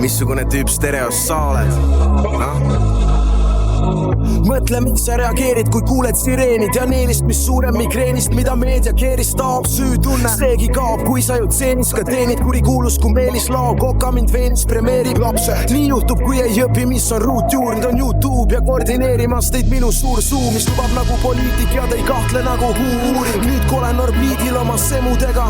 missugune tüüp stereos sa oled? Mõtle, miks sa reageerid, kui kuuled sireenid ja neelist, mis suurem migreenist, mida meedia keerist taob süütunne. Seegi kaob, kui sa ju tseenis ka teenid, kurikuulus kui Meelis Lao, koka mind veenis premeerib lapse. Nii juhtub, kui ei õpi, mis on ruutjuur, nüüd on YouTube ja koordineerimas teid minu suur suu, mis lubab nagu poliitik ja te ei kahtle nagu uuring. Nüüd kui olen orbiidil oma semudega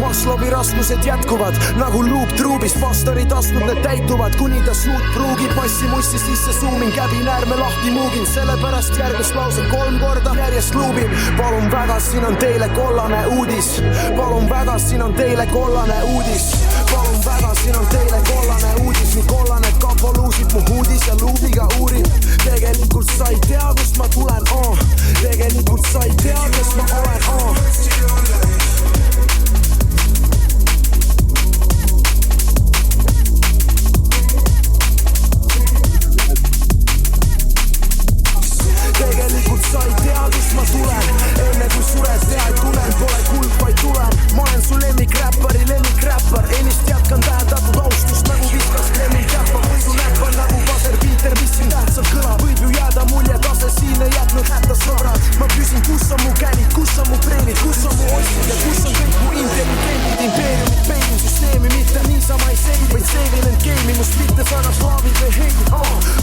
Maslovi raskused jätkuvad nagu luup truubis, pastorid astnud need täituvad, kuni ta suud pruugib massi-mussi sisse suumin, käbin äärme lahti muugin, sellepärast järgmist lauset 3 korda järjest luubin. Palun väga, siin on teile kollane uudis. Palun väga, siin on teile kollane uudis. Palun väga, siin on teile kollane uudis. Nii kollane kapo luusib mu huudis ja luubiga uurib. Tegelikult sa ei tea, kust ma tulen, Tegelikult sa ei tea, kes ma olen, Tegelikult sa ei tea, kust ma tulen. Enne kui sured tea, et tulen, pole kulg, vaid tulen. Ma olen su lemmikräppari, lemmikräppar. Ennist jätkan tähendatud austust nagu viskas Kremli käppa. Võidu näppar nagu Paser Peter, mis siin tähtsalt kõlab. Võib ju jääda mulje, tase siin ei jätnud hätta sõbrad. Ma küsin, kus on mu känid, kus on mu treenid, kus on mu ostid ja kus on kõik mu intelligendid. Impeeriumid peilin süsteemi, mitte niisama ei seegi, vaid seevin end game'i, must mitte saga slaavid või heidid.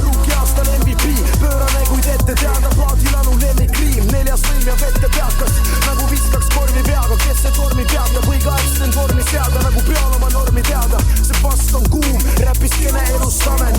Ruuki aastal MVP, pöörane kuid ette teada, plaadilanu lemmikriim, 4. võim ja vette peakas, nagu viskaks korvi peaga, kes see tormi peatab, õiga aegsten vormi seada, nagu peal oma normi teada. See past on kuum, räpis kene elustame,